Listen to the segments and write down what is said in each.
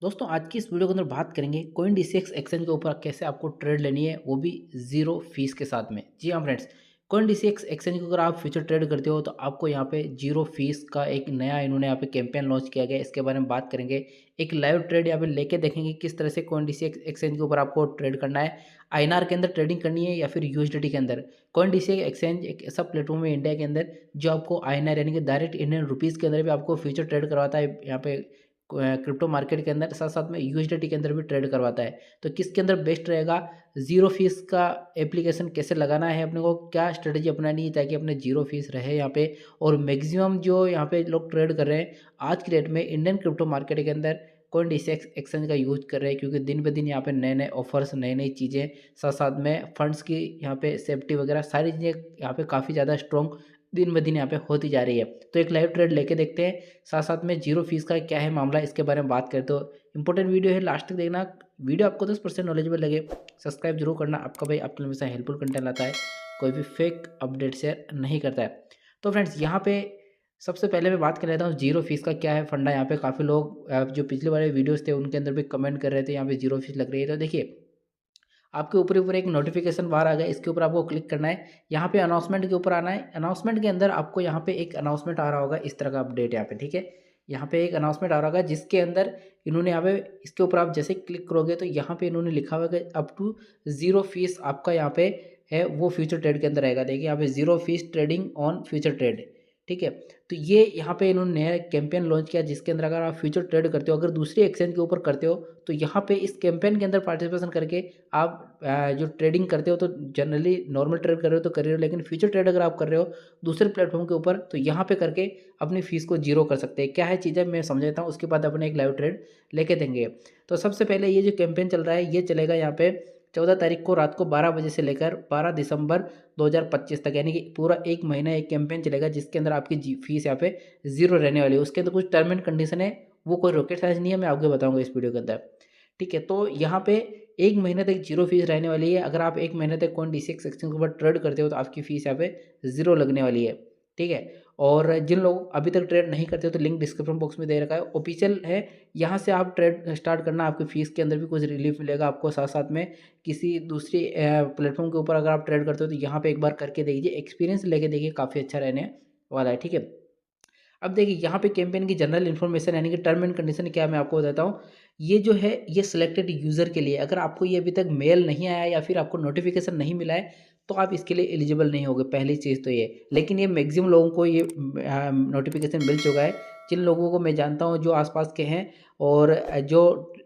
दोस्तों आज की इस वीडियो के अंदर बात करेंगे कोइन डीसीएक्स एक्सचेंज के ऊपर कैसे आपको ट्रेड लेनी है, वो भी जीरो फीस के साथ में। जी हाँ फ्रेंड्स, कोइन डीसीएक्स एक्सचेंज को अगर आप फ्यूचर ट्रेड करते हो तो आपको यहाँ पे जीरो फीस का एक नया इन्होंने यहाँ पे कैंपेन लॉन्च किया गया है। इसके बारे में बात करेंगे, एक लाइव ट्रेड यहाँ पे लेके देखेंगे किस तरह से कोइन डीसीएक्स एक्सचेंज के ऊपर आपको ट्रेड करना है। आईएनआर के अंदर ट्रेडिंग करनी है या फिर यूएसडीटी के अंदर। कोइन डीसीएक्स एक्सचेंज एक ऐसा प्लेटफॉर्म है इंडिया के अंदर जो आपको आईएनआर यानी कि डायरेक्ट इंडियन रुपीज़ के अंदर भी आपको फ्यूचर ट्रेड करवाता है। यहाँ पे क्रिप्टो मार्केट के अंदर साथ साथ में यूएसडीटी के अंदर भी ट्रेड करवाता है। तो किसके अंदर बेस्ट रहेगा, जीरो फीस का एप्लीकेशन कैसे लगाना है, अपने को क्या स्ट्रेटजी अपनानी है ताकि अपने जीरो फीस रहे यहाँ पे। और मैक्सिमम जो यहाँ पे लोग ट्रेड कर रहे हैं आज की डेट में इंडियन क्रिप्टो मार्केट के अंदर कोइन डीसीएक्स एक्सचेंज का यूज कर रहे हैं, क्योंकि दिन ब दिन यहाँ पे नए नए ऑफर्स, नई नई चीज़ें, साथ साथ में फंड्स की यहाँ पे सेफ्टी वगैरह सारी चीज़ें यहाँ पे काफ़ी ज़्यादा स्ट्रॉन्ग दिन ब दिन यहाँ पे होती जा रही है। तो एक लाइव ट्रेड लेके देखते हैं, साथ साथ में जीरो फीस का क्या है मामला, इसके बारे में बात करें तो इंपॉर्टेंट वीडियो है, लास्ट तक देखना। वीडियो आपको 10% नॉलेजेबल लगे सब्सक्राइब जरूर करना। आपका भाई आपके लिए हमेशा हेल्पफुल कंटेंट लाता है, कोई भी फेक अपडेट शेयर नहीं करता है। तो फ्रेंड्स यहाँ पे सबसे पहले मैं बात कर लेता हूँ जीरो फीस का क्या है फंडा। यहाँ पे काफ़ी लोग जो पिछले वाले वीडियोस थे उनके अंदर भी कमेंट कर रहे थे यहाँ पे जीरो फीस लग रही है। तो देखिए आपके ऊपर ऊपर एक नोटिफिकेशन बार आ गया, इसके ऊपर आपको क्लिक करना है। यहाँ पे अनाउंसमेंट के ऊपर आना है। अनाउंसमेंट के अंदर आपको यहाँ पे एक अनाउंसमेंट आ रहा होगा इस तरह का अपडेट यहाँ पे, ठीक है। यहाँ पे एक अनाउंसमेंट आ रहा होगा जिसके अंदर इन्होंने यहाँ पे, इसके ऊपर आप जैसे क्लिक करोगे तो यहाँ पे इन्होंने लिखा हुआ है कि अप टू जीरो फीस आपका यहाँ पे है वो फ्यूचर ट्रेड के अंदर रहेगा। देखिए यहाँ पे zero fees trading on future trade, ठीक है। तो ये यहाँ पे इन्होंने नया कैंपेन लॉन्च किया जिसके अंदर अगर आप फ्यूचर ट्रेड करते हो, अगर दूसरी एक्सचेंज के ऊपर करते हो, तो यहाँ पे इस कैंपेन के अंदर पार्टिसिपेशन करके आप जो ट्रेडिंग करते हो तो जनरली नॉर्मल ट्रेड कर रहे हो तो कर रहे हो, लेकिन फ्यूचर ट्रेड अगर आप कर रहे हो दूसरे प्लेटफॉर्म के ऊपर तो यहाँ पे करके अपनी फीस को जीरो कर सकते हैं। क्या है चीज़ें मैं समझाता हूँ, उसके बाद अपने एक लाइव ट्रेड लेके देंगे। तो सबसे पहले ये जो कैंपेन चल रहा है ये चलेगा यहाँ पे 14 तारीख को रात को 12 बजे से लेकर 12 दिसंबर 2025 तक, यानी कि पूरा एक महीना एक कैंपेन चलेगा जिसके अंदर आपकी फीस यहाँ पे जीरो रहने वाली है। उसके अंदर कुछ टर्म एंड कंडीशन है, वो कोई रॉकेट साइंस नहीं है, मैं आपको बताऊंगा इस वीडियो के अंदर, ठीक है। तो यहाँ पे एक महीने तक जीरो फीस रहने वाली है। अगर आप एक महीने तक कोइन डीसीएक्स एक्सचेंज के ऊपर ट्रेड करते हो तो आपकी फीस यहाँ पे जीरो लगने वाली है, ठीक है। और जिन लोग अभी तक ट्रेड नहीं करते हो तो लिंक डिस्क्रिप्शन बॉक्स में दे रखा है, ऑफिशियल है। यहाँ से आप ट्रेड स्टार्ट करना, आपकी फीस के अंदर भी कुछ रिलीफ मिलेगा आपको। साथ साथ में किसी दूसरी प्लेटफॉर्म के ऊपर अगर आप ट्रेड करते हो तो यहाँ पे एक बार करके देखिए, एक्सपीरियंस लेके देखिए, काफ़ी अच्छा रहने वाला है, ठीक है। अब देखिए यहाँ पे कैंपेन की जनरल इन्फॉर्मेशन यानी कि टर्म एंड कंडीशन क्या है मैं आपको बताता हूँ। ये जो है ये सिलेक्टेड यूज़र के लिए, अगर आपको ये अभी तक मेल नहीं आया या फिर आपको नोटिफिकेशन नहीं मिला है तो आप इसके लिए एलिजिबल नहीं होगे, पहली चीज़ तो ये। लेकिन ये मैक्सिमम लोगों को ये नोटिफिकेशन मिल चुका है। जिन लोगों को मैं जानता हूँ जो आसपास के हैं और जो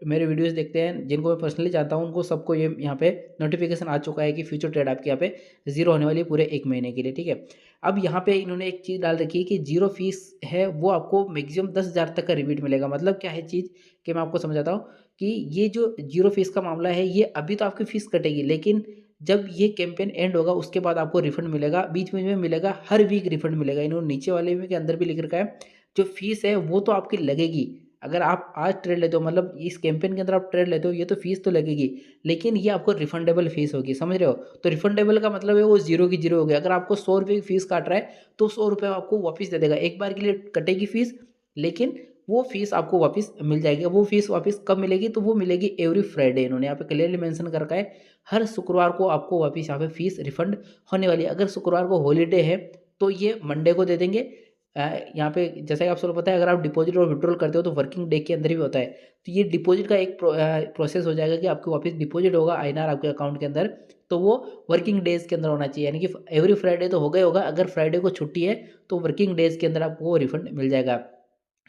मेरे वीडियोस देखते हैं, जिनको मैं पर्सनली जानता हूँ, उनको सबको ये यहाँ पे नोटिफिकेशन आ चुका है कि फ्यूचर ट्रेड आपके यहाँ पे जीरो होने वाली है पूरे एक महीने के लिए, ठीक है। अब यहाँ पे इन्होंने एक चीज़ डाल रखी है कि जीरो फीस है वो आपको मैक्सिमम 10,000 तक का रिबीट मिलेगा। मतलब क्या है चीज़ कि मैं आपको समझाता हूँ कि ये जो जीरो फीस का मामला है ये अभी तो आपकी फ़ीस कटेगी, लेकिन जब ये कैंपेन एंड होगा उसके बाद आपको रिफंड मिलेगा, बीच बीच में मिलेगा, हर वीक रिफंड मिलेगा। इन्होंने नीचे वाले में के अंदर भी लिख रखा है जो फीस है वो तो आपकी लगेगी। अगर आप आज ट्रेड लेते हो, मतलब इस कैंपेन के अंदर आप ट्रेड लेते हो, ये तो फीस तो लगेगी, लेकिन ये आपको रिफंडेबल फीस होगी, समझ रहे हो। तो रिफंडेबल का मतलब है वो जीरो की जीरो हो गया। अगर आपको 100 रुपये की फीस काट रहा है तो 100 रुपये आपको वापस दे देगा, एक बार के लिए कटेगी फीस, लेकिन वो फीस आपको वापस मिल जाएगी। वो फीस वापस कब मिलेगी, तो वो मिलेगी एवरी फ्राइडे। इन्होंने यहाँ पे क्लियरली मेंशन कर रखा है हर शुक्रवार को आपको वापस यहाँ पे फीस रिफंड होने वाली है। अगर शुक्रवार को हॉलीडे है तो ये मंडे को दे देंगे। यहाँ पे जैसा कि आप सबको पता है, अगर आप डिपॉजिट और विड्रॉल करते हो तो वर्किंग डे के अंदर ही होता है। तो ये डिपॉजिट का एक प्रोसेस हो जाएगा कि आपको वापस डिपॉजिट होगा आईएनआर आपके अकाउंट के अंदर, तो वो वर्किंग डेज के अंदर होना चाहिए। यानी कि एवरी फ्राइडे तो हो गया होगा, अगर फ्राइडे को छुट्टी है तो वर्किंग डेज के अंदर आपको वो रिफंड मिल जाएगा।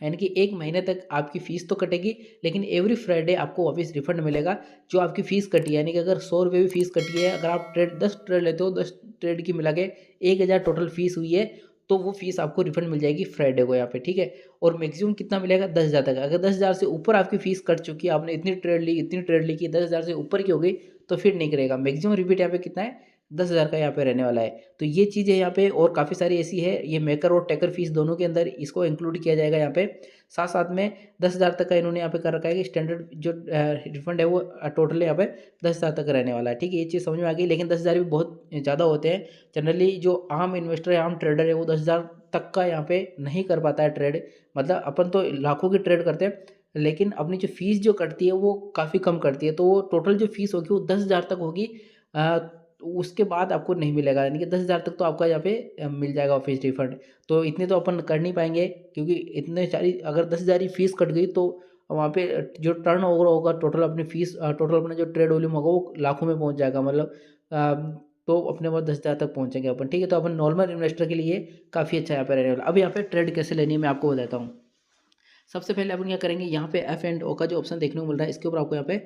यानी कि एक महीने तक आपकी फ़ीस तो कटेगी, लेकिन एवरी फ्राइडे आपको वापस रिफंड मिलेगा जो आपकी फ़ीस कटी है। यानी कि अगर 100 रुपये भी फीस कटी है, अगर आप ट्रेड 10 ट्रेड लेते हो, 10 ट्रेड की मिला के 1,000 टोटल फीस हुई है, तो वो फीस आपको रिफंड मिल जाएगी फ्राइडे को यहाँ पे, ठीक है। और मैक्सिमम कितना मिलेगा, 10,000 तक। अगर 10,000 से ऊपर आपकी फीस कट चुकी है, आपने इतनी ट्रेड ली कि 10,000 से ऊपर की हो गई, तो फिर नहीं करेगा। मैक्सिमम रिपीट यहाँ पे कितना है, 10,000 का यहाँ पे रहने वाला है। तो ये चीज़ें यहाँ पे और काफ़ी सारी ऐसी है, ये मेकर और टेकर फीस दोनों के अंदर इसको इंक्लूड किया जाएगा यहाँ पे। साथ साथ में 10,000 तक का इन्होंने यहाँ पे कर रखा है कि स्टैंडर्ड जो रिफंड है वो टोटल यहाँ पे 10,000 तक रहने वाला है, ठीक है। ये चीज़ समझ में आ गई, लेकिन 10,000 भी बहुत ज़्यादा होते हैं। जनरली जो आम इन्वेस्टर है, आम ट्रेडर है, वो 10,000 तक का यहाँ पे नहीं कर पाता है ट्रेड। मतलब अपन तो लाखों की ट्रेड करते हैं, लेकिन अपनी जो फ़ीस जो कटती है वो काफ़ी कम कटती है, तो वो टोटल जो फ़ीस होगी वो 10,000 तक होगी। उसके बाद आपको नहीं मिलेगा, यानी कि 10,000 तक तो आपका यहाँ पे मिल जाएगा फ़ीस रिफ़ंड। तो इतने तो अपन कर नहीं पाएँगे, क्योंकि इतने सारी अगर 10,000 ही फ़ीस कट गई तो वहाँ पे जो टर्नओवर होगा टोटल अपनी फ़ीस, टोटल अपना जो ट्रेड वॉल्यूम होगा वो लाखों में पहुँच जाएगा, मतलब तो अपने पास 10,000 तक पहुँचेंगे अपन, ठीक है। तो अपन नॉर्मल इन्वेस्टर के लिए काफ़ी अच्छा यहाँ पे रहने वाला। अब यहाँ पे ट्रेड कैसे लेनी है मैं आपको बताता हूँ। सबसे पहले अपन क्या करेंगे, यहाँ पे एफ एंड ओ का जो ऑप्शन देखने को मिल रहा है इसके ऊपर आपको यहाँ पे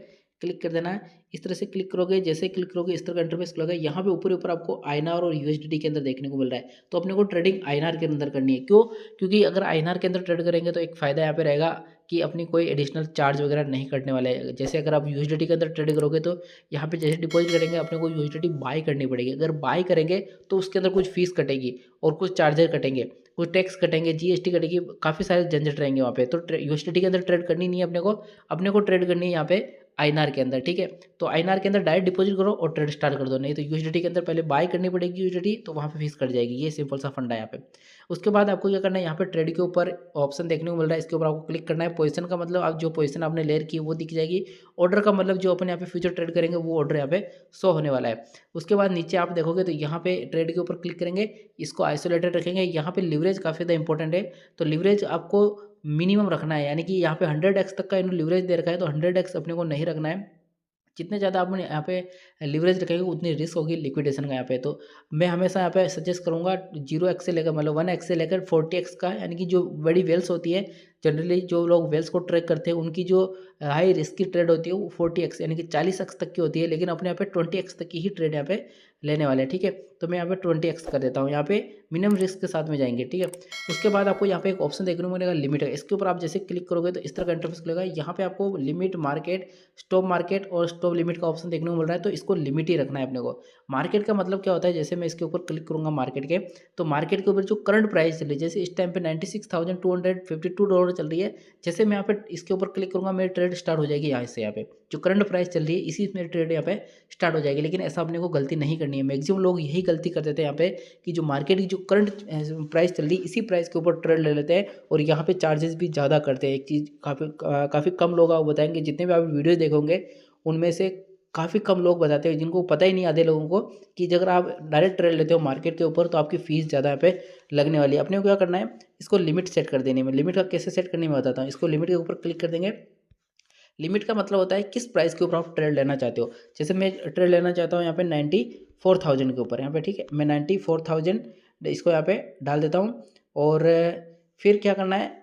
क्लिक कर देना है। इस तरह से क्लिक करोगे, जैसे क्लिक करोगे इस तरह का इंटरफेस खुलेगा। यहाँ पे ऊपर ऊपर आपको आईएनआर और यूएसडीटी के अंदर देखने को मिल रहा है, तो अपने को ट्रेडिंग आईएनआर के अंदर करनी है। क्यों? क्योंकि अगर आईएनआर के अंदर ट्रेड करेंगे तो एक फ़ायदा यहाँ पे रहेगा कि अपनी कोई एडिशनल चार्ज वगैरह नहीं कटने वाले हैं। जैसे अगर आप यूएसडीटी के अंदर ट्रेड करोगे तो यहाँ पे जैसे डिपॉजिट करेंगे अपने को यूएसडीटी बाय करनी पड़ेगी। अगर बाय करेंगे तो उसके अंदर कुछ फीस कटेगी और कुछ चार्जर कटेंगे, कुछ टैक्स कटेंगे, जीएसटी कटेगी, काफ़ी सारे झंझट रहेंगे वहाँ पे। तो यूएसडीटी के अंदर ट्रेड करनी नहीं है अपने को ट्रेड करनी है यहाँ पे आईएनआर के अंदर, ठीक है। तो आईएनआर के अंदर डायरेक्ट डिपॉजिट करो और ट्रेड स्टार्ट कर दो, नहीं तो यूएसडीटी के अंदर पहले बाय करनी पड़ेगी यूएसडीटी, तो वहाँ पे फीस कट जाएगी। ये सिंपल सा फंडा है यहाँ पे। उसके बाद आपको क्या करना है, यहाँ पे ट्रेड के ऊपर ऑप्शन देखने को मिल रहा है, इसके ऊपर आपको क्लिक करना है। पोजीशन का मतलब आप जो पोजीशन आपने लेयर की है वो दिख जाएगी। ऑर्डर का मतलब जो अपन यहाँ पे फ्यूचर ट्रेड करेंगे वो ऑर्डर यहाँ पे शो होने वाला है। उसके बाद नीचे आप देखोगे तो यहाँ पे ट्रेड के ऊपर क्लिक करेंगे, इसको आइसोलेटेड रखेंगे। यहाँ पे लिवरेज काफ़ी ज़्यादा इंपॉर्टेंट है, तो लिवरेज आपको मिनिमम रखना है, यानी कि यहाँ पे 100x तक का इन्होंने लिवरेज दे रखा है, तो 100x अपने को नहीं रखना है। जितने ज़्यादा आप यहाँ पे लिवरेज रखेंगे उतनी रिस्क होगी लिक्विडेशन का यहाँ पे। तो मैं हमेशा यहाँ पे सजेस्ट करूँगा 0x से लेकर मतलब 1x से लेकर 40x का, यानी कि जो बड़ी वेल्स होती है, जनरली जो लोग वेल्स को ट्रेक करते हैं उनकी जो हाई रिस्क की ट्रेड होती है वो 40x यानी कि 40x तक की होती है, लेकिन अपने यहाँ पे 20x तक की ही ट्रेड यहाँ पे लेने वाले हैं, ठीक है। तो मैं यहाँ पे 20x कर देता हूँ, यहाँ पे मिनिमम रिस्क के साथ में जाएंगे, ठीक है। उसके बाद आपको यहाँ पे एक ऑप्शन देखने को मिलेगा लिमिट है, इसके ऊपर आप जैसे क्लिक करोगे तो इस तरह का इंटरफेस खुलेगा। यहाँ पे आपको लिमिट मार्केट, स्टॉप मार्केट और स्टॉप लिमिट का ऑप्शन देखने को मिल रहा है, तो इसको लिमिट ही रखना है अपने को। मार्केट का मतलब क्या होता है, जैसे मैं इसके ऊपर क्लिक करूंगा मार्केट के, तो मार्केट के ऊपर जो करंट प्राइस चल रही है, जैसे इस टाइम पे $96,252 चल रही है, जैसे मैं यहाँ पे इसके ऊपर क्लिक करूंगा मेरी ट्रेड स्टार्ट हो जाएगी। यहाँ से यहाँ पे जो करंट प्राइस चल रही है इसी मेरी ट्रेड यहाँ पे स्टार्ट हो जाएगी। लेकिन ऐसा अपने को गलती नहीं करनी है, मैक्सिमम लोग यही गलती कर देते हैं यहाँ पे कि जो मार्केट की जो करंट प्राइस चल रही है इसी प्राइस के ऊपर ट्रेड ले लेते हैं और यहाँ पे चार्जेस भी ज़्यादा करते हैं। एक चीज़ काफ़ी कम लोग आप बताएंगे, जितने भी आप वीडियो देखोगे उनमें से काफ़ी कम लोग बताते हैं, जिनको पता ही नहीं आधे लोगों को, कि अगर आप डायरेक्ट ट्रेड लेते हो मार्केट के ऊपर तो आपकी फ़ीस ज़्यादा यहाँ पे लगने वाली है। अपने को क्या करना है, इसको लिमिट सेट कर देनी है। मैं लिमिट का कैसे सेट करनी मैं बताता हूँ। इसको लिमिट के ऊपर क्लिक कर देंगे। लिमिट का मतलब होता है किस प्राइस के ऊपर आप ट्रेड लेना चाहते हो। जैसे मैं ट्रेड लेना चाहता हूँ यहाँ पे 94,000 के ऊपर, यहाँ पे ठीक है, मैं 94,000 इसको यहाँ पे डाल देता हूँ। और फिर क्या करना है,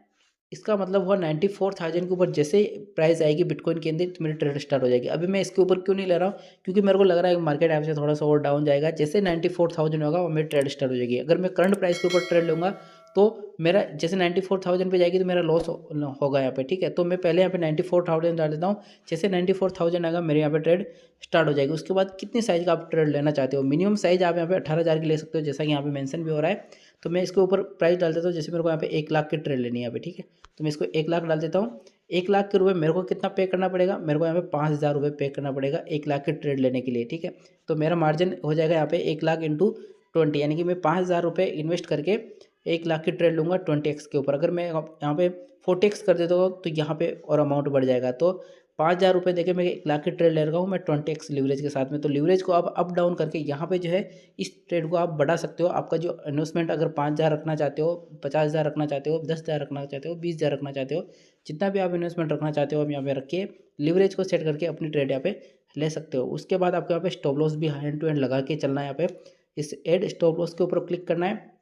इसका मतलब हुआ 94,000 के ऊपर जैसे प्राइस आएगी बिटकॉइन के अंदर तो मेरी ट्रेड स्टार्ट हो जाएगी। अभी मैं इसके ऊपर क्यों नहीं ले रहा हूँ, क्योंकि मेरे को लग रहा है मार्केट ऐप से थोड़ा सा और डाउन जाएगा। जैसे 94,000 होगा वो मेरी ट्रेड स्टार्ट हो जाएगी। अगर मैं करंट प्राइस के ऊपर ट्रेड लूँगा तो मेरा जैसे 94,000 पे जाएगी तो मेरा लॉस होगा यहाँ पे, ठीक है। तो मैं पहले यहाँ पे 94,000 डाल देता हूँ। जैसे 94,000 आएगा मेरे यहाँ पे ट्रेड स्टार्ट हो जाएगी। उसके बाद कितनी साइज़ का आप ट्रेड लेना चाहते हो, मिनिमम साइज़ आप यहाँ पे 18,000 की ले सकते हो, जैसा कि यहाँ पे मेंशन भी हो रहा है। तो मैं इसके ऊपर प्राइस डाल देता हूँ, जैसे मेरे को यहाँ पे 1 लाख की ट्रेड लेनी है यहाँ पे, ठीक है। तो मैं इसको 1 लाख डाल देता हूँ। 1 लाख के रुपये मेरे को कितना पे करना पड़ेगा, मेरे को यहाँ पे 5,000 रुपये पे करना पड़ेगा 1 लाख की ट्रेड लेने के लिए, ठीक है। तो मेरा मार्जिन हो जाएगा यहाँ पे 1 लाख इंटू 20, यानी कि मैं 5,000 रुपये इन्वेस्ट करके 1 लाख की ट्रेड लूँगा 20x के ऊपर। अगर मैं यहाँ पे 40x कर देता हूँ तो यहाँ पे और अमाउंट बढ़ जाएगा। तो 5,000 रुपये देके मैं 1 लाख की ट्रेड ले रहा हूँ मैं 20x लिवरेज के साथ में। तो लिवरेज को आप अप डाउन करके यहाँ पे जो है इस ट्रेड को आप बढ़ा सकते हो। आपका जो इन्वेस्टमेंट अगर 5,000 रखना चाहते हो, 50,000 रखना चाहते हो, 10,000 रखना चाहते हो, 20,000 रखना चाहते हो, जितना भी आप इन्वेस्टमेंट रखना चाहते हो आप यहाँ पे रख के लिवरेज को सेट करके अपनी ट्रेड यहाँ पे ले सकते हो। उसके बाद आपको यहाँ पे स्टॉप लॉस भी हैंड टू हैंड लगा के चलना है। यहाँ पे इस एड स्टॉप लॉस के ऊपर क्लिक करना है।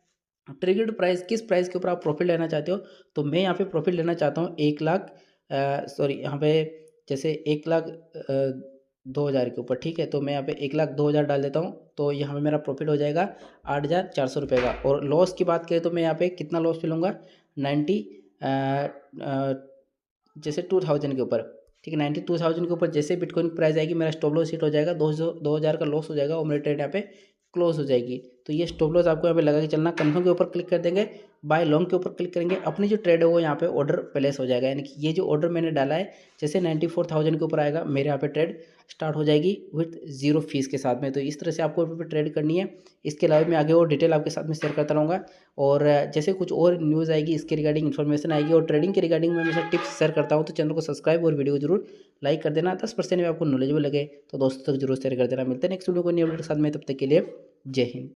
ट्रिगर्ड प्राइस, किस प्राइस के ऊपर आप प्रॉफिट लेना चाहते हो, तो मैं यहाँ पे प्रॉफिट लेना चाहता हूँ 1 लाख सॉरी यहाँ पे जैसे 1 लाख 2,000 के ऊपर, ठीक है। तो मैं यहाँ पे 1 लाख 2,000 डाल देता हूँ, तो यहाँ पे मेरा प्रॉफिट हो जाएगा 8,400 रुपये का। और लॉस की बात करें तो मैं यहाँ पे कितना लॉस पे लूँगा 90 जैसे 2,000 के ऊपर, ठीक है। 92,000 के ऊपर जैसे बिटकॉइन प्राइस आएगी मेरा स्टॉप लॉस हिट हो जाएगा, 2,000 का लॉस हो जाएगा और मेरी ट्रेड यहाँ पे क्लोज हो जाएगी। तो ये स्टॉप लॉस आपको यहाँ पे लगा के चलना। कंफर्म के ऊपर क्लिक कर देंगे, बाय लॉन्ग के ऊपर क्लिक करेंगे, अपनी जो ट्रेड है वो यहाँ पे ऑर्डर प्लेस हो जाएगा। यानी कि ये जो ऑर्डर मैंने डाला है जैसे 94,000 के ऊपर आएगा मेरे यहाँ पे ट्रेड स्टार्ट हो जाएगी विथ जीरो फीस के साथ में। तो इस तरह से आपको यहाँ पे ट्रेड करनी है। इसके अलावा मैं आगे और डिटेल आपके साथ में शेयर करता रहूँगा, और जैसे कुछ और न्यूज़ आएगी इसके रिगार्डिंग इन्फॉर्मेशन आएगी और ट्रेडिंग के रिगार्डिंग मैं हमेशा टिप्स शेयर करता हूँ। तो चैनल को सब्सक्राइब और वीडियो को जरूर लाइक कर देना। 10% में आपको नॉलेजेबल लगे तो दोस्तों तक जरूर शेयर कर देना। मिलते हैं नेक्स्ट वीडियो को न्यू अपडेट के साथ में, तब तक के लिए जय हिंद।